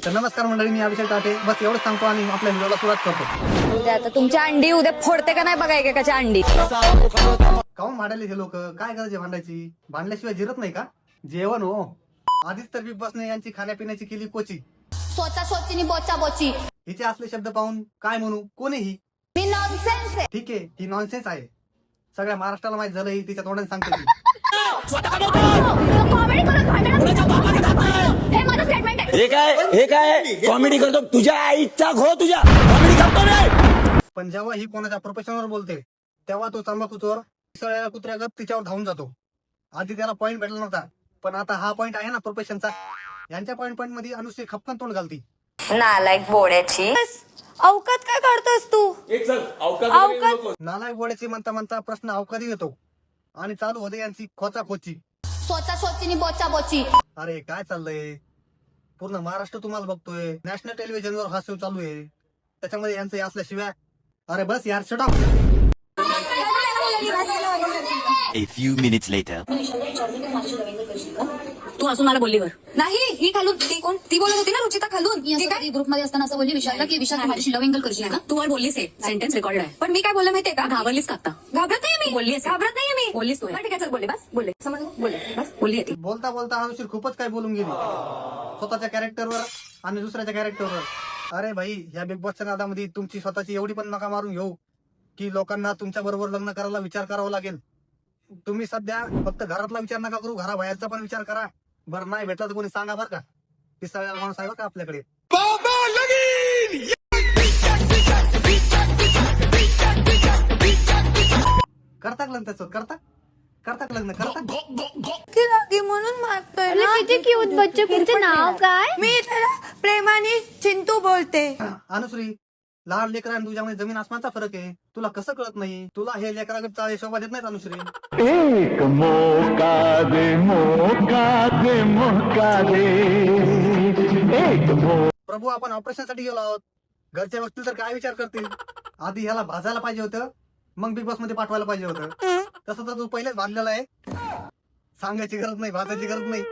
तर नमस्कार मंडळी, मी अभिषेक टाटे. बस एवढंच सांगतो आणि आपल्या व्हिडिओला सुरुवात करतो. उद्या आता तुमच्या अंडी उद्या फोडते का नाही बघा एकेकाच्या अंडी. काऊन भांडायले हे लोक? काय करायचे भांडायची? भांडल्याशिवाय जिरत नाही का? जेवण हो. आधीच तर बिग बॉसने यांची खाण्यापिण्याची केली कोची. स्वतः सोचीनी बोचा बोची. हिचे असले शब्द पाहून काय म्हणू? कोणीही मी नॉनसेन्स आहे. ठीक आहे, ही नॉनसेन्स आहे. सगळ्या महाराष्ट्राला माहित झालं, ही तिच्या तोंडाने सांगते ती. कॉमेडी करून भांडण. हे माझं स्टेटमेंट आहे. हे काय कॉमेडी करतो? तुझ्या आईचा घो, तुझ्या कॉमेडी करतो रे. पण जेव्हा ही कोणाच्या प्रोफेशनवर बोलते तेव्हा तो तंबाखूचोर सगळ्या कुत्र्यागत तिच्यावर धावून जातो. आधी त्याला पॉईंट भेटला नव्हता, पण आता हा पॉईंट आहे ना प्रोफेशनचा, यांच्या पॉईंट मध्ये अनुश्री खपकन तोंड घालती. नालायक बोड्याची अवकात काय काढतोस तू? अवकात नालायक गोड्याची म्हणता म्हणता प्रश्न अवकाधी येतो आणि चालू होते यांची खोचाखोची. स्वतः सोचीनी बोचा बोची. अरे काय चाललंय? पूर्ण महाराष्ट्र तुम्हाला बघतोय. नॅशनल टेलिव्हिजनवर हा शो चालू आहे, त्याच्यामध्ये यांचं असल्याशिवाय. अरे बस यार, shut up. A few minutes later. तू असून मला बोललीवर नाही. ही खालून ती कोण? ती बोलत होती ना रुचिता खालून. ग्रुप मध्ये असताना असं बोलली विशालला की विशाल तू माझ्याशी लव्ह एंगल करशील का? तू वर बोललीस आहे, सेंटेन्स रेकॉर्ड आहे. पण मी काय बोलले माहितीये का? घाबरलीस का आता? घाबरत नाही मी. बोललीस, घाबरत नाही मी. बोललीस तू. ठीक आहे, चल बोलले, बस बोलले, समजलं, बोलले, बस बोलली ती. बोलता बोलता अनुश्री खूपच काय बोलून गेली स्वतःच्या कॅरेक्टरवर आणि दुसऱ्याच्या कॅरेक्टरवर. अरे भाई, ह्या बिग बॉसच्या नादामध्ये तुमची स्वतःची एवढी पण नका मारून घेऊ की लोकांना तुमच्या बरोबर लग्न करायला विचार करावा लागेल. तुम्ही सध्या फक्त घरातला विचार नका करू, घराबाहेरचा पण विचार करा. बरं, नाही भेटला तर कोणी सांगा बरं का. पिसाळ्याला माणूस आहे बरं का आपल्याकडे. करता लग्न त्याचं? करता लग्न करता म्हणून मागतोय अरे किती क्यूट बच्चे. तुमचं नाव काय? मी त्याला प्रेमाने चिंटू बोलते. अनुश्री, लहान लेकरांना तुझ्यामध्ये जमीन आसमानचा फरक आहे. तुला कसं कळत नाही? तुला हे लेकरागत शोभा देत नाहीत अनुश्री. एक मौका दे, मौका दे, मौका दे, एक प्रभू, आपण ऑपरेशन साठी गेलो आहोत. घरचे बघतील तर काय विचार करतील? आधी ह्याला भाजायला पाहिजे होतं, मग बिग बॉस मध्ये पाठवायला पाहिजे होतं. तसं तर तू पहिलेच भाजलेला आहे. सांगायची गरज नाही, भाजायची गरज नाही.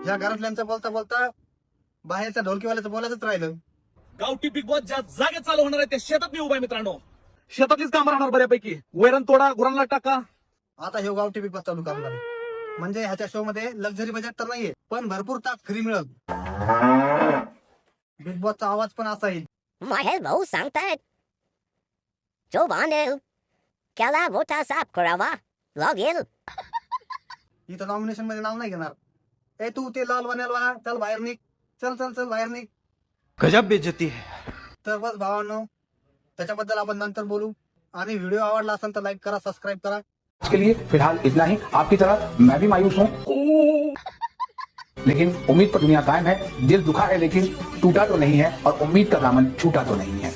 या घरातल्यांचं बोलता बोलता बाहेरच्या ढोलकीवाल्याचं बोलायचंच राहिलं. गावठी बिग बॉस ज्या जागेत चालू होणार आहे त्या शेतात मी उभा आहे मित्रांनो. शेतातलीच काम राहणार बऱ्यापैकी. वैरण तोडा, गुरांना टाका. आता हे गावठी बिग बॉस चालू काम झालं म्हणजे ह्याच्या शो मध्ये लक्झरी बजेट तर नाहीये, पण भरपूर ताक फ्री मिळत. बिग बॉसचा आवाज पण असा येईल. महेश भाऊ सांगतायत जो बांधेल त्याला मोठा साफ करावा लागेल. इथं नॉमिनेशन मध्ये नाव नाही घेणार. ए तू ते लाल वाला चल बाहेर निघ. चल बाहेर निघ. गजब बेइज्जती है. तर बस भावांनो, त्याच्याबद्दल आपण नंतर बोलू. आणि व्हिडिओ आवडला असेल तर लाईक करा, सबस्क्राईब करा. आज के लिए फिलहाल इतना ही. आपकी तरह मैं भी मायूस हूँ, लेकिन उम्मीद पर दुनिया कायम है. दिल दुखा है लेकिन टूटा तो नहीं है, और उम्मीद का दामन छूटा तो नहीं है.